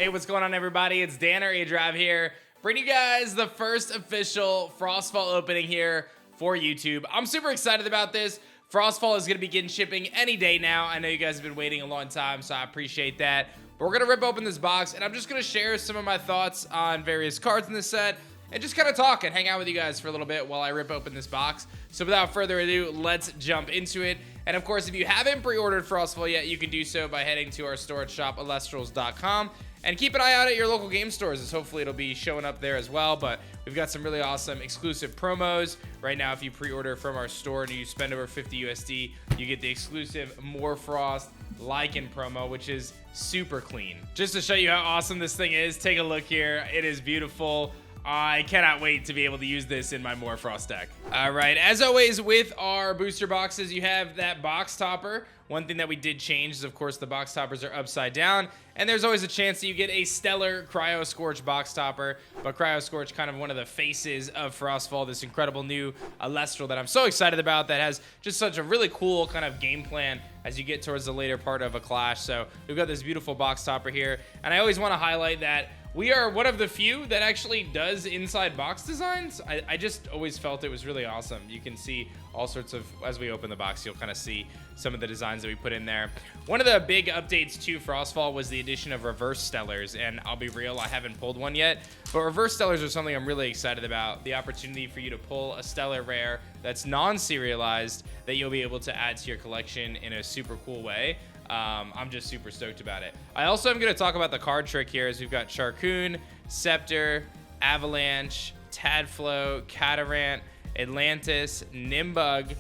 Hey, what's going on, everybody? It's Dan or A-Drive here, bringing you guys the first official Frostfall opening here for YouTube. I'm super excited about this. Frostfall is going to begin shipping any day now. I know you guys have been waiting a long time, so I appreciate that. But we're going to rip open this box, and I'm just going to share some of my thoughts on various cards in this set, and just kind of talk and hang out with you guys for a little bit while I rip open this box. So without further ado, let's jump into it. And of course, if you haven't pre-ordered Frostfall yet, you can do so by heading to our storage shop, Elestrals.com. And keep an eye out at your local game stores, as hopefully it'll be showing up there as well. But we've got some really awesome exclusive promos. Right now, if you pre-order from our store and you spend over 50 USD, you get the exclusive More Frost Lycan promo, which is super clean. Just to show you how awesome this thing is, take a look here. It is beautiful. I cannot wait to be able to use this in my More Frost deck. All right, as always with our booster boxes, you have that box topper. One thing that we did change is, of course, the box toppers are upside down, and there's always a chance that you get a stellar Cryo Scorch box topper, but Cryo Scorch, kind of one of the faces of Frostfall, this incredible new Elestral that I'm so excited about, that has just such a really cool kind of game plan as you get towards the later part of a clash. So we've got this beautiful box topper here, and I always want to highlight that we are one of the few that actually does inside box designs. I just always felt it was really awesome. You can see all sorts of, as we open the box, you'll kind of see some of the designs that we put in there. One of the big updates to Frostfall was the addition of reverse stellars, and I'll be real, I haven't pulled one yet, but reverse stellars are something I'm really excited about. The opportunity for you to pull a stellar rare that's non-serialized that you'll be able to add to your collection in a super cool way. I'm just super stoked about it. I also am going to talk about the card trick here, as we've got Charcoon, Scepter, Avalanche, Tadflow, Catarant, Atlantis, Nimbug.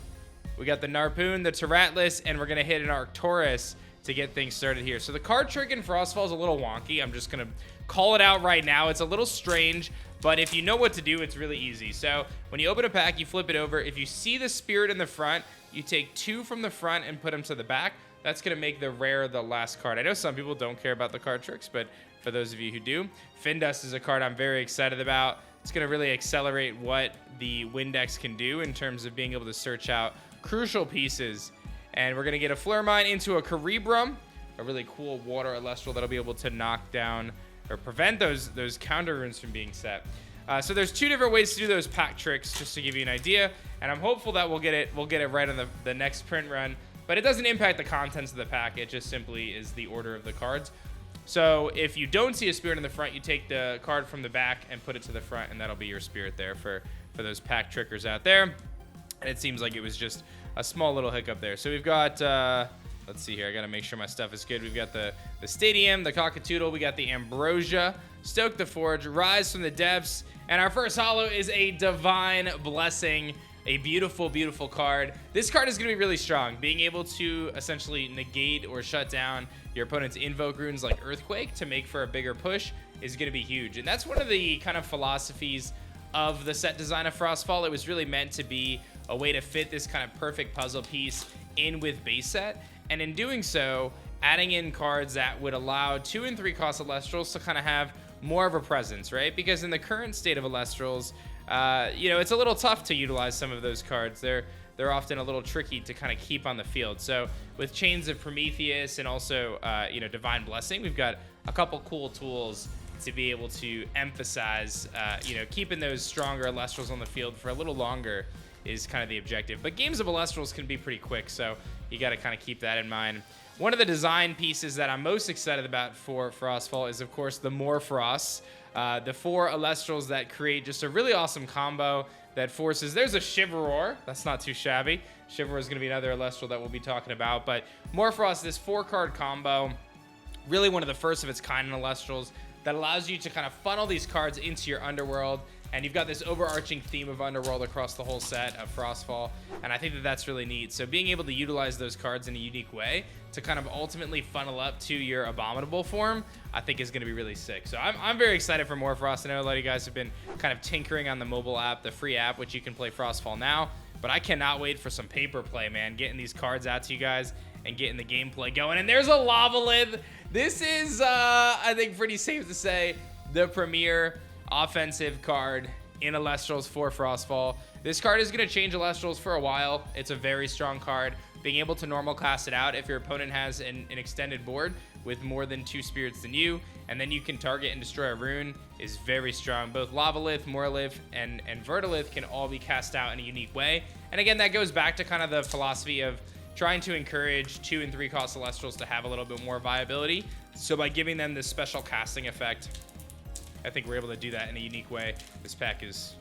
We got the Narpoon, the Terratlas, and we're going to hit an Arcturus to get things started here. So the card trick in Frostfall is a little wonky. I'm just going to call it out right now. It's a little strange, but if you know what to do, it's really easy. So when you open a pack, you flip it over. If you see the spirit in the front, you take 2 from the front and put them to the back. That's going to make the rare the last card. I know some people don't care about the card tricks, but for those of you who do, Findust is a card I'm very excited about. It's going to really accelerate what the Windex can do in terms of being able to search out crucial pieces. And we're going to get a Flurmine into a Cerebrum, a really cool water Elestral that'll be able to knock down or prevent those counter runes from being set. So there's 2 different ways to do those pack tricks, just to give you an idea. And I'm hopeful that we'll get it right on the next print run. But it doesn't impact the contents of the pack. It just simply is the order of the cards. So if you don't see a spirit in the front, you take the card from the back and put it to the front, and that'll be your spirit there for those pack trickers out there. And it seems like it was just a small little hiccup there. So we've got, let's see here. I got to make sure my stuff is good. We've got the Stadium, the Cockatoodle. We got the Ambrosia, Stoke the Forge, Rise from the Depths. And our first holo is a Divine Blessing. A beautiful, beautiful card. This card is going to be really strong. Being able to essentially negate or shut down your opponent's invoke runes like Earthquake to make for a bigger push is going to be huge. And that's one of the kind of philosophies of the set design of Frostfall. It was really meant to be a way to fit this kind of perfect puzzle piece in with base set. And in doing so, adding in cards that would allow 2 and 3 cost Elestrals to kind of have more of a presence, right? Because in the current state of Elestrals, you know, it's a little tough to utilize some of those cards. They're often a little tricky to kind of keep on the field. So with Chains of Prometheus and also, you know, Divine Blessing, we've got a couple cool tools to be able to emphasize, you know, keeping those stronger Elestrals on the field for a little longer is kind of the objective. But games of Elestrals can be pretty quick, so you got to kind of keep that in mind. One of the design pieces that I'm most excited about for Frostfall is, of course, the More Frosts. The 4 Elestrals that create just a really awesome combo that forces... There's a Shiveror. That's not too shabby. Shiveror is going to be another Elestral that we'll be talking about. But More Frost, this 4-card combo, really one of the first of its kind in Elestrals that allows you to kind of funnel these cards into your Underworld. And you've got this overarching theme of Underworld across the whole set of Frostfall, and I think that that's really neat. So being able to utilize those cards in a unique way to kind of ultimately funnel up to your Abominable form, I think is going to be really sick. So I'm very excited for more Frost. I know a lot of you guys have been kind of tinkering on the mobile app, the free app, which you can play Frostfall now, but I cannot wait for some paper play, man. Getting these cards out to you guys and getting the gameplay going. And there's a Lavalith. This is, I think, pretty safe to say, the premier offensive card in Elestrals for Frostfall. This card is going to change Elestrals for a while. It's a very strong card. being able to normal cast it out if your opponent has an extended board with more than 2 spirits than you, and then you can target and destroy a rune, is very strong. Both Lavalith, Morlith, and Verdalith can all be cast out in a unique way. And again, that goes back to kind of the philosophy of trying to encourage 2 and 3 cost Elestrals to have a little bit more viability. So by giving them this special casting effect, I think we're able to do that in a unique way. This pack is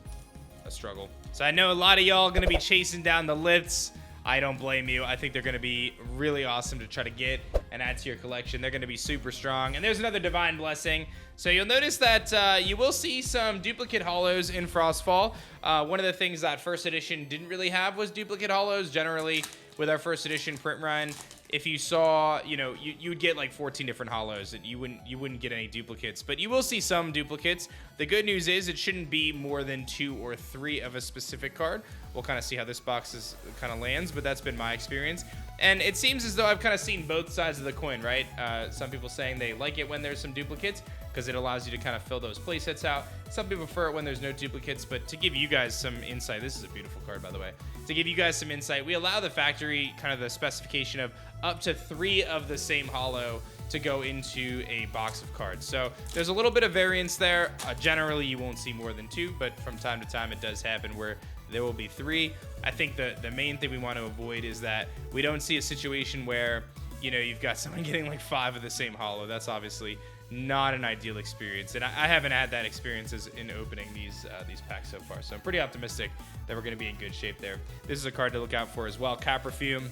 a struggle. So I know a lot of y'all gonna be chasing down the lifts. I don't blame you. I think they're gonna be really awesome to try to get and add to your collection. They're gonna be super strong. And there's another Divine Blessing. So you'll notice that you will see some duplicate hollows in Frostfall. One of the things that first edition didn't really have was duplicate hollows. Generally, with our first edition print run, if you saw, you know, you would get like 14 different hollows, and you wouldn't get any duplicates, but you will see some duplicates. The good news is it shouldn't be more than 2 or 3 of a specific card. We'll kind of see how this box kind of lands, but that's been my experience. And it seems as though I've kind of seen both sides of the coin, right? Some people saying they like it when there's some duplicates because it allows you to kind of fill those playsets out. Some people prefer it when there's no duplicates, but to give you guys some insight, this is a beautiful card, by the way. To give you guys some insight, we allow the factory kind of the specification of up to 3 of the same hollow to go into a box of cards. So there's a little bit of variance there. Generally, you won't see more than 2, but from time to time, it does happen where there will be 3. I think the main thing we want to avoid is that we don't see a situation where, you know, you've got someone getting like 5 of the same hollow. That's obviously not an ideal experience, and I haven't had that experience in opening these packs so far. So I'm pretty optimistic that we're going to be in good shape there. This is a card to look out for as well. Caperfume,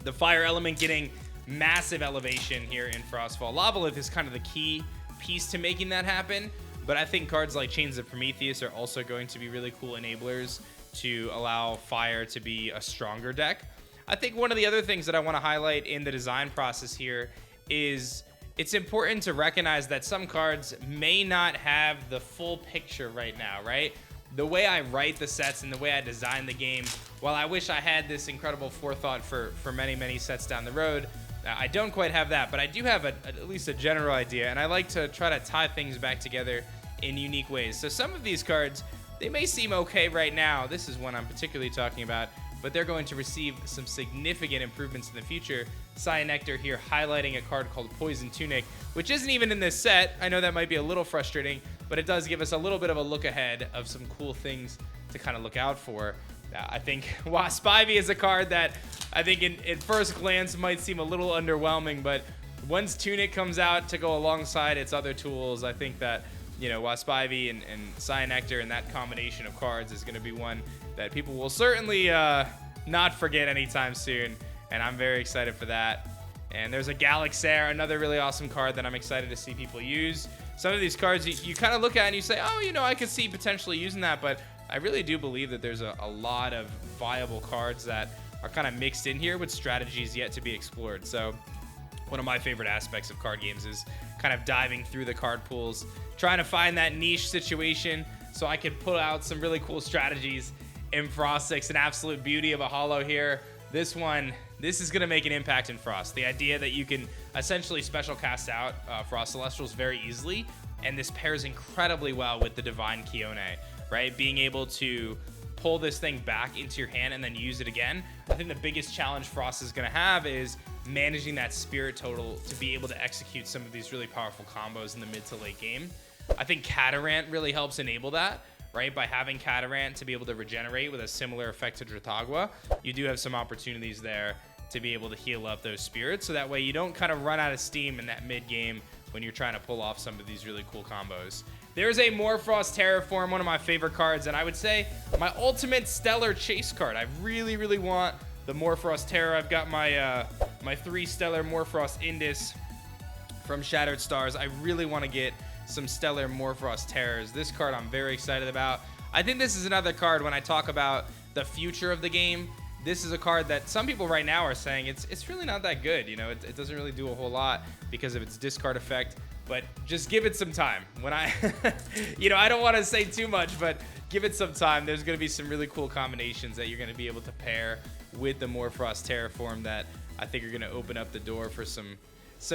the fire element getting massive elevation here in Frostfall. Lavalith is kind of the key piece to making that happen, but I think cards like Chains of Prometheus are also going to be really cool enablers to allow fire to be a stronger deck. I think one of the other things that I want to highlight in the design process here is it's important to recognize that some cards may not have the full picture right now, right? The way I write the sets and the way I design the game, while I wish I had this incredible forethought for many, many sets down the road, I don't quite have that, but I do have at least a general idea, and I like to try to tie things back together in unique ways. So some of these cards, they may seem okay right now. This is one I'm particularly talking about, but they're going to receive some significant improvements in the future. Cyanectar here highlighting a card called Poison Tunic, which isn't even in this set. I know that might be a little frustrating, but it does give us a little bit of a look ahead of some cool things to kind of look out for. I think Wasp Ivy is a card that I think at first glance might seem a little underwhelming, but once Tunic comes out to go alongside its other tools, I think that, you know, Wasp Ivy and Cyanectar and that combination of cards is going to be one that people will certainly not forget anytime soon, and I'm very excited for that. And there's a Galaxair, another really awesome card that I'm excited to see people use. Some of these cards you kind of look at and you say, oh, you know, I could see potentially using that, but I really do believe that there's a lot of viable cards that are kind of mixed in here with strategies yet to be explored. So one of my favorite aspects of card games is kind of diving through the card pools, trying to find that niche situation so I could pull out some really cool strategies in Frost 6. An absolute beauty of a hollow here. This is going to make an impact in Frost. The idea that you can essentially special cast out Frost Elestrals very easily, and this pairs incredibly well with the Divine Kione, right? Being able to pull this thing back into your hand and then use it again. I think the biggest challenge Frost is going to have is managing that spirit total to be able to execute some of these really powerful combos in the mid to late game. I think Catarant really helps enable that, right? By having Catarant to be able to regenerate with a similar effect to Dratagua, you do have some opportunities there to be able to heal up those spirits, so that way you don't kind of run out of steam in that mid game when you're trying to pull off some of these really cool combos. There's a Morfrost Terraform, one of my favorite cards, and I would say my ultimate stellar chase card. I really, really want the Morfrost Terror. I've got my my 3 stellar Morfrost Indus from Shattered Stars. I really want to get some stellar Morfrost Terrors. This card I'm very excited about. I think this is another card when I talk about the future of the game. This is a card that some people right now are saying it's really not that good. You know, it doesn't really do a whole lot because of its discard effect, but just give it some time. When I, you know, I don't want to say too much, but give it some time. There's going to be some really cool combinations that you're going to be able to pair with the Morfrost Terraform that I think are going to open up the door for some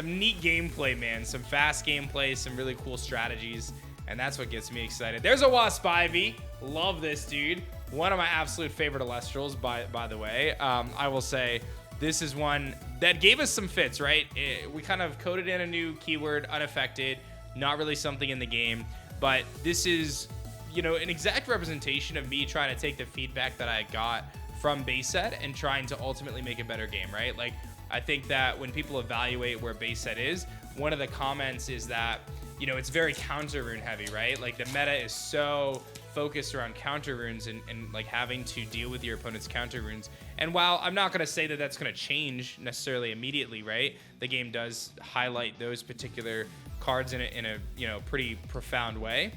neat gameplay, man. Some fast gameplay, some really cool strategies, and that's what gets me excited. There's a Wasp Ivy. Love this dude. One of my absolute favorite Elestrals, by the way. I will say this is one that gave us some fits, right? We kind of coded in a new keyword, unaffected, not really something in the game, but this is, you know, an exact representation of me trying to take the feedback that I got from base set and trying to ultimately make a better game, right? Like, I think that when people evaluate where base set is, one of the comments is that, you know, it's very counter rune heavy, right? Like, the meta is so focused around counter runes and like having to deal with your opponent's counter runes. And while I'm not going to say that that's going to change necessarily immediately, right? The game does highlight those particular cards in a you know, pretty profound way.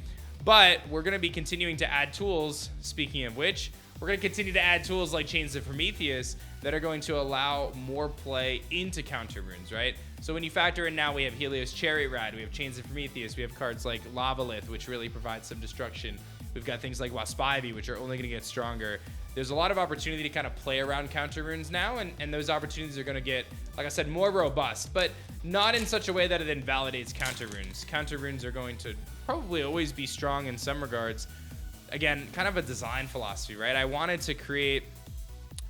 But we're going to be continuing to add tools, speaking of which, we're going to continue to add tools like Chains of Prometheus that are going to allow more play into counter runes, right? So when you factor in now, we have Helios Chariot Ride, we have Chains of Prometheus, we have cards like Lavalith, which really provide some destruction. We've got things like Waspivy, which are only going to get stronger. There's a lot of opportunity to kind of play around counter runes now, and those opportunities are going to get, like I said, more robust, but not in such a way that it invalidates counter runes. Counter runes are going to probably always be strong in some regards. Again, kind of a design philosophy, right? I wanted to create,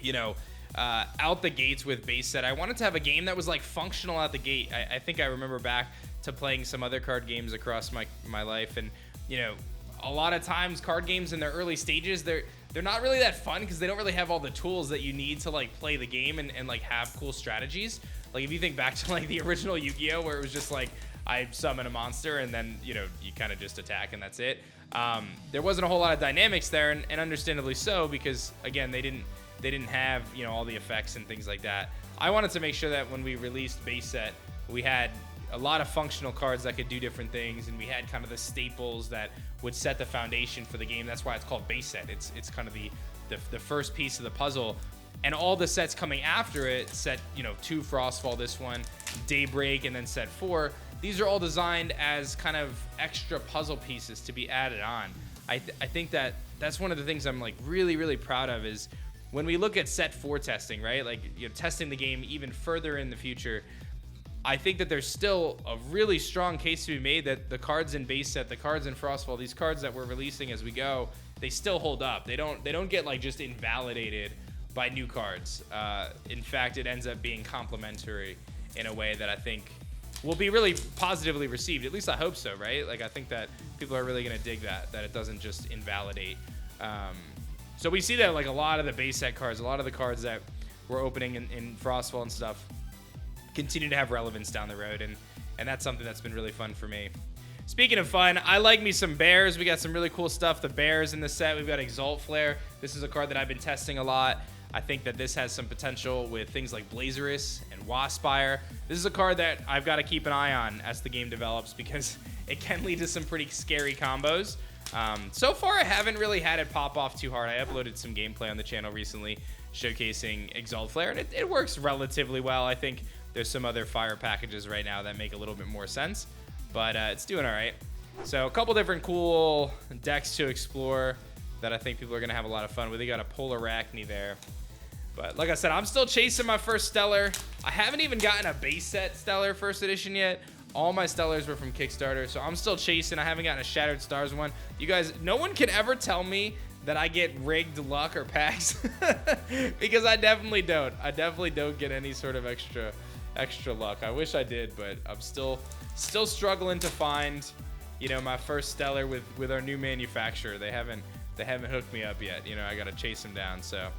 you know, out the gates with base set. I wanted to have a game that was like functional out the gate. I think I remember back to playing some other card games across my life, and, you know, a lot of times card games in their early stages, they're not really that fun because they don't really have all the tools that you need to like play the game and like have cool strategies. Like, if you think back to like the original Yu-Gi-Oh, where it was just like, I summon a monster and then, you know, you kind of just attack and that's it. There wasn't a whole lot of dynamics there, and understandably so, because again, they didn't have, you know, all the effects and things like that. I wanted to make sure that when we released base set, we had a lot of functional cards that could do different things, and we had kind of the staples that would set the foundation for the game. That's why it's called base set. It's kind of the first piece of the puzzle, and all the sets coming after it, set, you know, 2 Frostfall, this one, Daybreak, and then set 4. These are all designed as kind of extra puzzle pieces to be added on. I think that that's one of the things I'm like really, really proud of, is when we look at set 4 testing, right? Like, you know, testing the game even further in the future, I think that there's still a really strong case to be made that the cards in base set, the cards in Frostfall, these cards that we're releasing as we go, they still hold up. They don't get like just invalidated by new cards. In fact, it ends up being complementary in a way that I think will be really positively received. At least I hope so, right? Like, I think that people are really going to dig that it doesn't just invalidate. So we see that like a lot of the base set cards, a lot of the cards that we're opening in Frostfall and stuff, continue to have relevance down the road, and that's something that's been really fun for me. Speaking of fun, I like me some bears. We got some really cool stuff. The bears in the set. We've got Exalt Flare. This is a card that I've been testing a lot. I think that this has some potential with things like Blazerous and Waspire. This is a card that I've got to keep an eye on as the game develops, because it can lead to some pretty scary combos. So far, I haven't really had it pop off too hard. I uploaded some gameplay on the channel recently showcasing Exalt Flare, and it works relatively well. I think there's some other fire packages right now that make a little bit more sense, but it's doing all right. So a couple different cool decks to explore that I think people are going to have a lot of fun with. They got a Polarachne there. But like I said, I'm still chasing my first Stellar. I haven't even gotten a base set Stellar first edition yet. All my Stellars were from Kickstarter, so I'm still chasing. I haven't gotten a Shattered Stars one. You guys, no one can ever tell me that I get rigged luck or packs because I definitely don't. I definitely don't get any sort of extra luck. I wish I did, but I'm still struggling to find, you know, my first Stellar with our new manufacturer. They haven't hooked me up yet. You know, I got to chase them down. So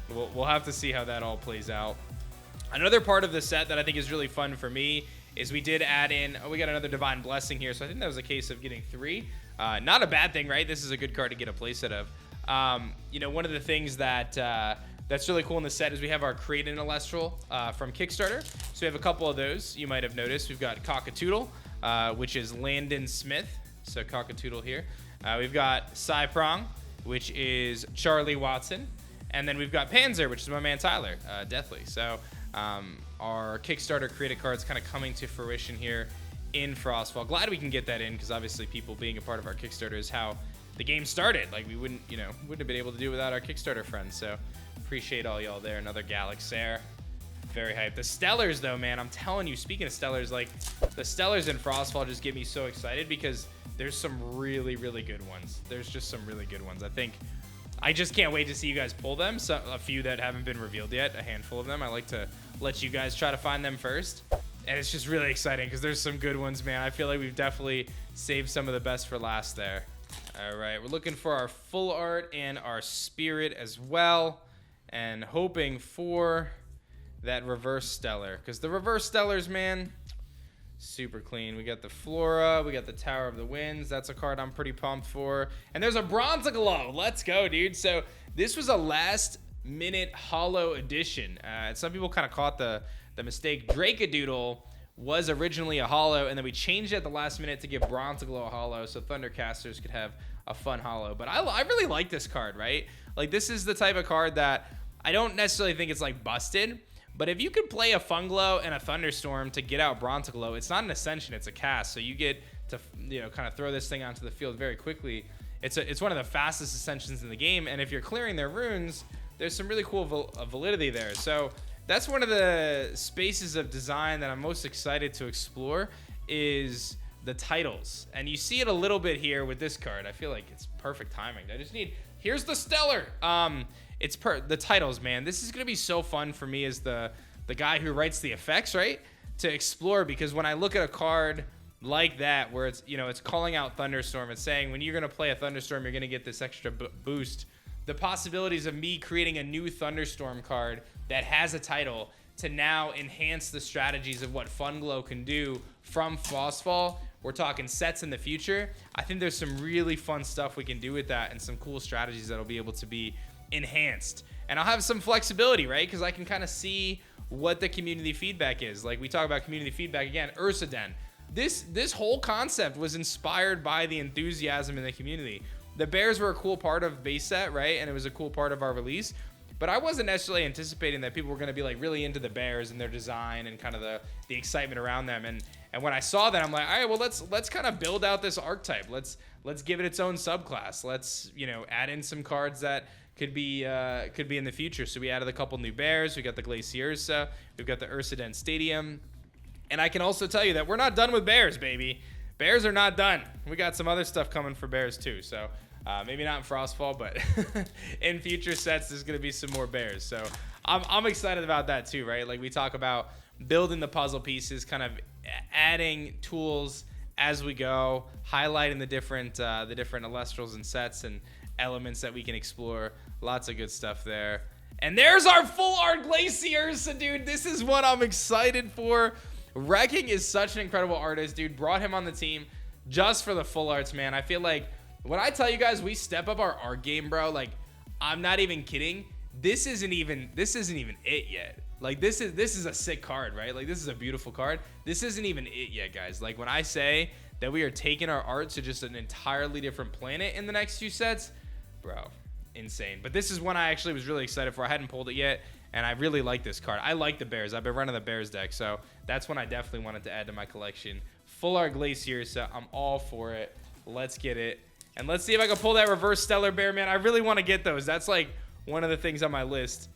we'll have to see how that all plays out. Another part of the set that I think is really fun for me is we did add in, we got another Divine Blessing here. So I think that was a case of getting 3. Not a bad thing, right? This is a good card to get a playset of. You know, one of the things that that's really cool in the set is we have our Create an Elestral from Kickstarter. So we have a couple of those. You might have noticed we've got Cockatoodle, which is Landon Smith. So Cockatoodle here. We've got Cyprong, which is Charlie Watson. And then we've got Panzer, which is my man Tyler, Deathly. So our Kickstarter created cards kind of coming to fruition here in Frostfall. Glad we can get that in, because obviously people being a part of our Kickstarter is how the game started. Like, we wouldn't have been able to do it without our Kickstarter friends. So appreciate all y'all there. Another Galaxair. Very hyped. The Stellars, though, man, I'm telling you, speaking of Stellars, like, the Stellars in Frostfall just get me so excited because there's some really, really good ones. There's just some really good ones. I think I just can't wait to see you guys pull them. So a few that haven't been revealed yet, a handful of them. I like to let you guys try to find them first. And it's just really exciting because there's some good ones, man. I feel like we've definitely saved some of the best for last there. All right, we're looking for our full art and our spirit as well, and hoping for that reverse stellar, because the reverse stellars, man, super clean. We got the Flora, we got the Tower of the Winds. That's a card I'm pretty pumped for. And there's a Bronglow. Let's go, dude. So this was a last minute holo edition. Some people kind of caught the mistake. Dracodoodle was originally a holo, and then we changed it at the last minute to give Bronglow a holo so Thundercasters could have a fun holo. But I really like this card, right? Like, this is the type of card that I don't necessarily think it's like busted, but if you could play a Funglow and a Thunderstorm to get out Bronglow, it's not an Ascension, it's a cast. So you get to, you know, kind of throw this thing onto the field very quickly. It's one of the fastest Ascensions in the game, and if you're clearing their runes, there's some really cool validity there. So that's one of the spaces of design that I'm most excited to explore, is the titles. And you see it a little bit here with this card. I feel like it's perfect timing. I just need, here's the Stellar. It's the titles, man. This is gonna be so fun for me as the guy who writes the effects, right? To explore, because when I look at a card like that, where it's, you know, it's calling out Thunderstorm, it's saying when you're gonna play a Thunderstorm, you're gonna get this extra boost. The possibilities of me creating a new Thunderstorm card that has a title to now enhance the strategies of what Funglow can do from Frostfall. We're talking sets in the future. I think there's some really fun stuff we can do with that, and some cool strategies that'll be able to be enhanced. And I'll have some flexibility, right? Because I can kind of see what the community feedback is. Like, we talk about community feedback again, Ursaden. This whole concept was inspired by the enthusiasm in the community. The bears were a cool part of base set, right? And it was a cool part of our release. But I wasn't necessarily anticipating that people were going to be like really into the bears and their design and kind of the excitement around them. And when I saw that, I'm like, all right, well, let's kind of build out this archetype. Let's give it its own subclass. Let's, you know, add in some cards that could be in the future. So we added a couple new bears. We got the Glaciers. We've got the Ursaden Stadium. And I can also tell you that we're not done with bears, baby. Bears are not done. We got some other stuff coming for bears too. So maybe not in Frostfall, but in future sets, there's going to be some more bears. So I'm excited about that too, right? Like, we talk about building the puzzle pieces, kind of adding tools as we go, highlighting the different Elestrals and sets and elements that we can explore. Lots of good stuff there. And there's our full art Glaciers. So, dude, this is what I'm excited for. Wrecking is such an incredible artist, dude. Brought him on the team just for the full arts, man. I feel like when I tell you guys we step up our art game, bro, like, I'm not even kidding. This isn't even it yet. Like, this is a sick card, right? Like, this is a beautiful card. This isn't even it yet, guys. Like, when I say that we are taking our art to just an entirely different planet in the next few sets, bro, insane. But this is one I actually was really excited for. I hadn't pulled it yet, and I really like this card. I like the bears. I've been running the bears deck, so that's one I definitely wanted to add to my collection. Full art Glaciers, so I'm all for it. Let's get it. And let's see if I can pull that reverse stellar bear, man. I really want to get those. That's like one of the things on my list.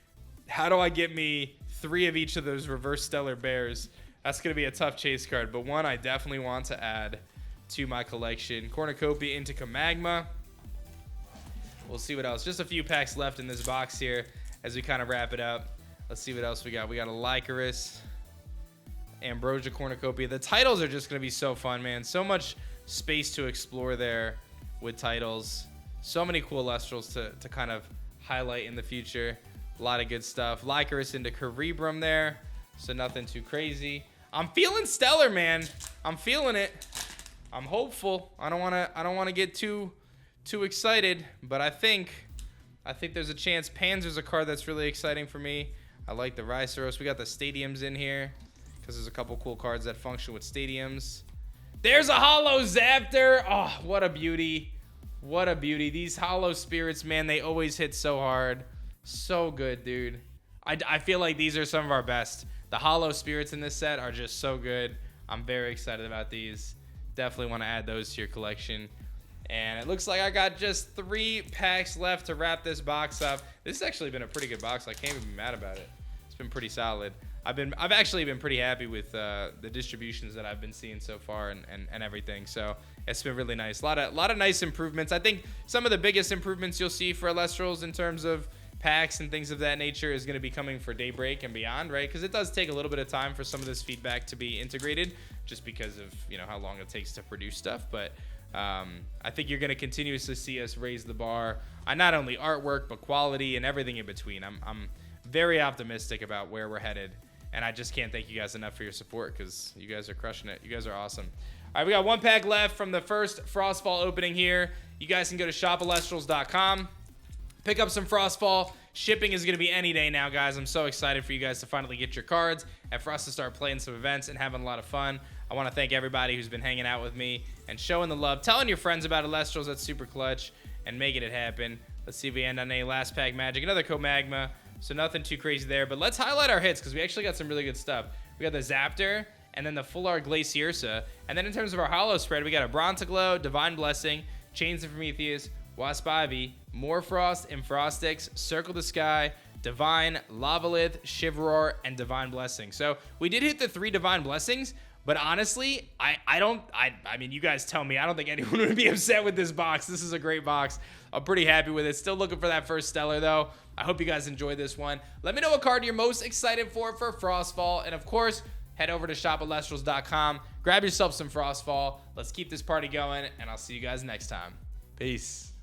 How do I get me 3 of each of those reverse stellar bears? That's going to be a tough chase card, but one I definitely want to add to my collection. Cornucopia into Magma. We'll see what else. Just a few packs left in this box here as we kind of wrap it up. Let's see what else we got. We got a Lycaris, Ambrosia Cornucopia. The titles are just going to be so fun, man. So much space to explore there with titles. So many cool Elestrals to kind of highlight in the future. A lot of good stuff. Lycaris into Cerebrum there, so nothing too crazy. I'm feeling stellar, man. I'm feeling it. I'm hopeful. I don't want to get too excited, but I think there's a chance. Panzer's a card that's really exciting for me. I like the Rhinoceros. We got the Stadiums in here because there's a couple cool cards that function with Stadiums. There's a Hollow Zaptor. Oh, what a beauty. What a beauty. These Hollow Spirits, man, they always hit so hard. So good, dude. I feel like these are some of our best. The Hollow Spirits in this set are just so good. I'm very excited about these. Definitely want to add those to your collection. And it looks like I got just 3 packs left to wrap this box up. This has actually been a pretty good box. I can't even be mad about it. It's been pretty solid. I've actually been pretty happy with the distributions that I've been seeing so far and everything. So it's been really nice. A lot of nice improvements. I think some of the biggest improvements you'll see for Elestrals in terms of packs and things of that nature is going to be coming for Daybreak and beyond, right? Because it does take a little bit of time for some of this feedback to be integrated, just because of how long it takes to produce stuff. But I think you're going to continuously see us raise the bar on not only artwork but quality and everything in between. I'm very optimistic about where we're headed, and I just can't thank you guys enough for your support, because you guys are crushing it. You guys are awesome. All right, we got one pack left from the first Frostfall opening here. You guys can go to shopelestrals.com. Pick up some Frostfall. Shipping is going to be any day now, guys. I'm so excited for you guys to finally get your cards and for us to start playing some events and having a lot of fun. I want to thank everybody who's been hanging out with me and showing the love, telling your friends about Elestrals. That's super clutch, and making it happen. Let's see if we end on a last pack magic. Another Co-Magma, so nothing too crazy there. But let's highlight our hits, because we actually got some really good stuff. We got the Zaptor, and then the Full Art Glaciersa. And then in terms of our holo spread, we got a Bronzeglow, Divine Blessing, Chains of Prometheus, Wasp Ivy, Morfrost, Frostix, Circle the Sky, Divine, Lavalith, Shivror, and Divine Blessing. So we did hit the 3 Divine Blessings, but honestly, I mean, you guys tell me. I don't think anyone would be upset with this box. This is a great box. I'm pretty happy with it. Still looking for that first Stellar, though. I hope you guys enjoyed this one. Let me know what card you're most excited for Frostfall. And, of course, head over to shopelestrals.com. Grab yourself some Frostfall. Let's keep this party going, and I'll see you guys next time. Peace.